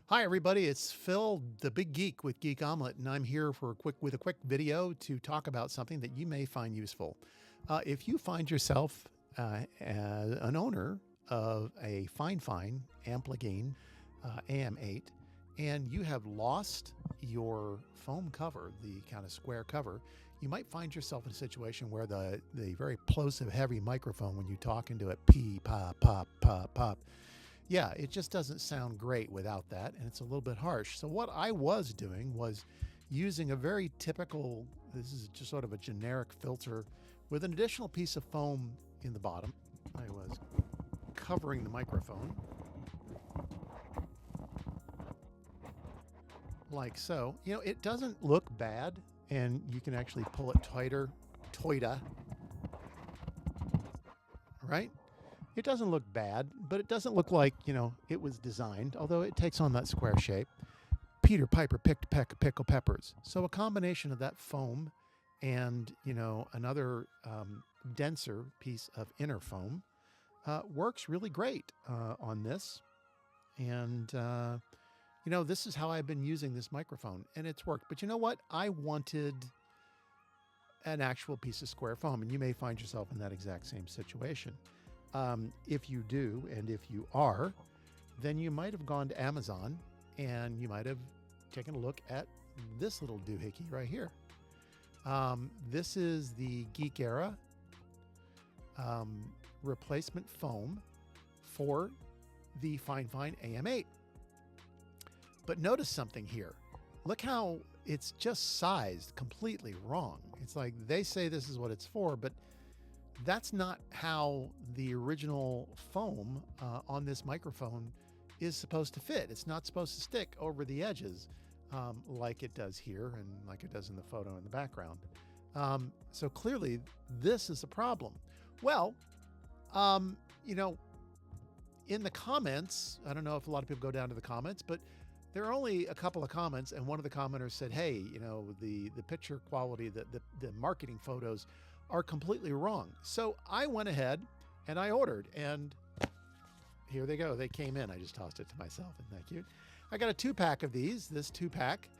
Hi, everybody. It's Phil, the Big Geek with Geek Omelette, and I'm here for a quick video to talk about something that you may find useful. If you find yourself as an owner of a Fine Ampligain AM8, and you have lost your foam cover, the kind of square cover, you might find yourself in a situation where the very plosive, heavy microphone, when you talk into it, pop, pop, pop, pop. Yeah, it just doesn't sound great without that, and it's a little bit harsh. So what I was doing was using a very typical, this is just sort of a generic filter with an additional piece of foam in the bottom. I was covering the microphone like so. You know, it doesn't look bad, and you can actually pull it tighter, right? It doesn't look bad, but it doesn't look like, it was designed, although it takes on that square shape. Peter Piper picked a peck of pickled peppers. So a combination of that foam and, another denser piece of inner foam works really great on this. And, this is how I've been using this microphone, and it's worked. But you know what? I wanted an actual piece of square foam, and you may find yourself in that exact same situation. If you do, and if you are, then you might have gone to Amazon and you might have taken a look at this little doohickey right here. This is the Geek Era replacement foam for the Fine AM8. But notice something here. Look how it's just sized completely wrong. It's like they say this is what it's for, but that's not how the original foam on this microphone is supposed to fit. It's not supposed to stick over the edges like it does here and like it does in the photo in the background. So clearly this is a problem. Well, in the comments, I don't know if a lot of people go down to the comments, but there are only a couple of comments, and one of the commenters said, hey, the picture quality, the marketing photos are completely wrong. So I went ahead and I ordered, and here they go. They came in. I just tossed it to myself. Isn't that cute? I got a 2-pack of these, this 2-pack,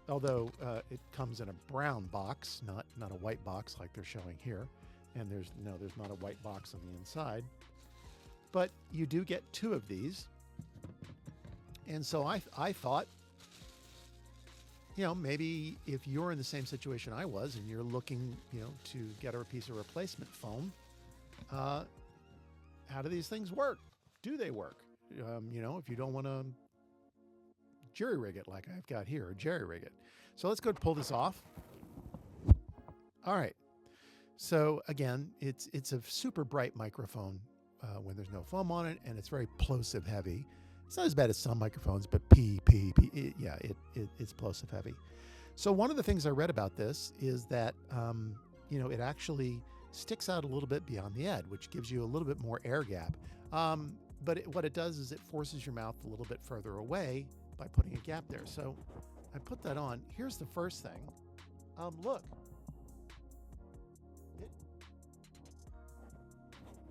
although it comes in a brown box, not a white box like they're showing here. And there's not a white box on the inside, but you do get 2 of these. And so I thought, maybe if you're in the same situation I was and you're looking, to get a piece of replacement foam, how do these things work? Do they work? If you don't want to jury rig it like I've got here, or jerry rig it. So let's go pull this off. All right. So again, it's a super bright microphone when there's no foam on it, and it's very plosive heavy. It's not as bad as some microphones, but it's plosive heavy. So one of the things I read about this is that, it actually sticks out a little bit beyond the edge, which gives you a little bit more air gap. But what it does is it forces your mouth a little bit further away by putting a gap there. So I put that on. Here's the first thing. Look.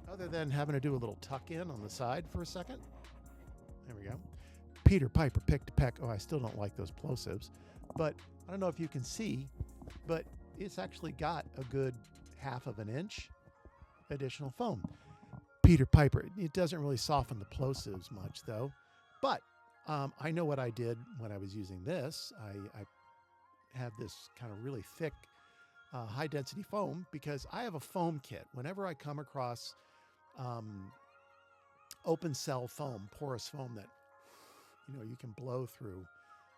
Other than having to do a little tuck in on the side for a second. There we go. Peter Piper picked a peck. Oh, I still don't like those plosives, but I don't know if you can see, but it's actually got a good 1/2 inch additional foam. Peter Piper, it doesn't really soften the plosives much though, but I know what I did when I was using this. I have this kind of really thick high density foam because I have a foam kit. Whenever I come across open cell foam, porous foam that you can blow through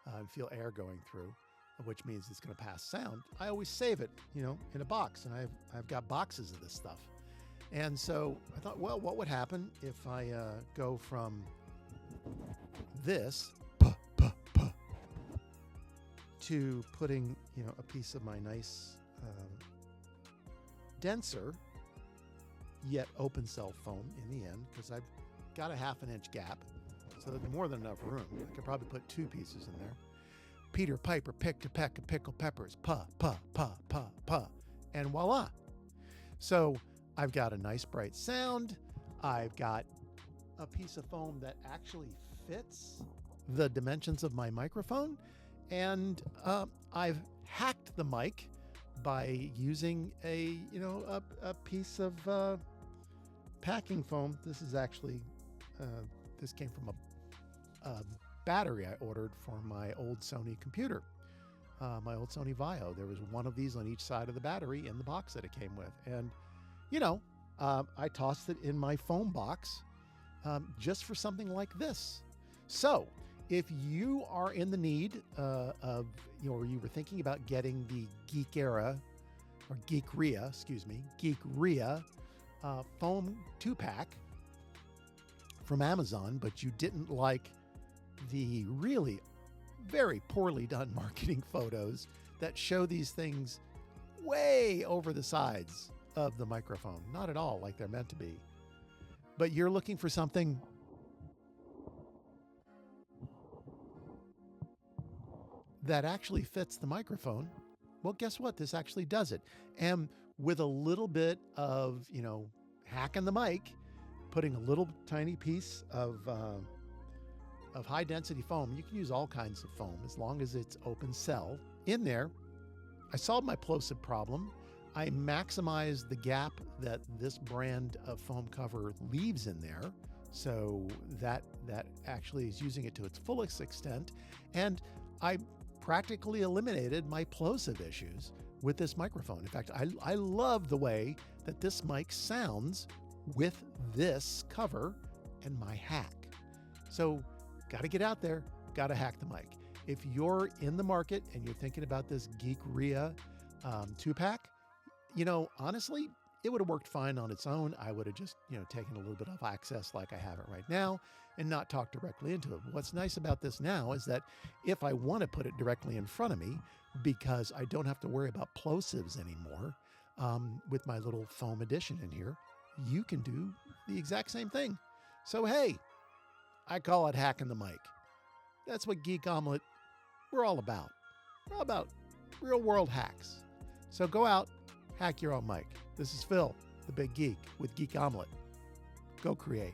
and feel air going through, which means it's going to pass sound, I always save it in a box, and I've got boxes of this stuff. And so I thought, well, what would happen if I go from this to putting a piece of my nice denser yet open cell foam in the end, because I've got a 1/2 inch gap, so there's more than enough room. I could probably put 2 pieces in there. Peter Piper picked a peck of pickled peppers, and voila. So I've got a nice bright sound. I've got a piece of foam that actually fits the dimensions of my microphone. And I've hacked the mic by using a piece of packing foam. This is actually, this came from a battery I ordered for my old Sony computer, my old Sony Vaio. There was one of these on each side of the battery in the box that it came with. And, I tossed it in my foam box just for something like this. So if you are in the need or you were thinking about getting the Geekria foam 2-pack from Amazon, but you didn't like the really very poorly done marketing photos that show these things way over the sides of the microphone, not at all like they're meant to be, but you're looking for something that actually fits the microphone, well, guess what? This actually does it. And with a little bit of, hacking the mic, putting a little tiny piece of high density foam, you can use all kinds of foam as long as it's open cell in there. I solved my plosive problem. I maximized the gap that this brand of foam cover leaves in there, so that actually is using it to its fullest extent. And I practically eliminated my plosive issues with this microphone. In fact, I love the way that this mic sounds with this cover and my hack. So got to get out there, got to hack the mic. If you're in the market and you're thinking about this Geekria 2-pack, honestly, it would have worked fine on its own. I would have just, taken a little bit of access like I have it right now and not talked directly into it. But what's nice about this now is that if I want to put it directly in front of me, because I don't have to worry about plosives anymore with my little foam addition in here, you can do the exact same thing. So, hey, I call it hacking the mic. That's what Geek Omelette, we're all about. We're all about real world hacks. So go out, hack your own mic. This is Phil, the Big Geek, with Geek Omelette. Go create.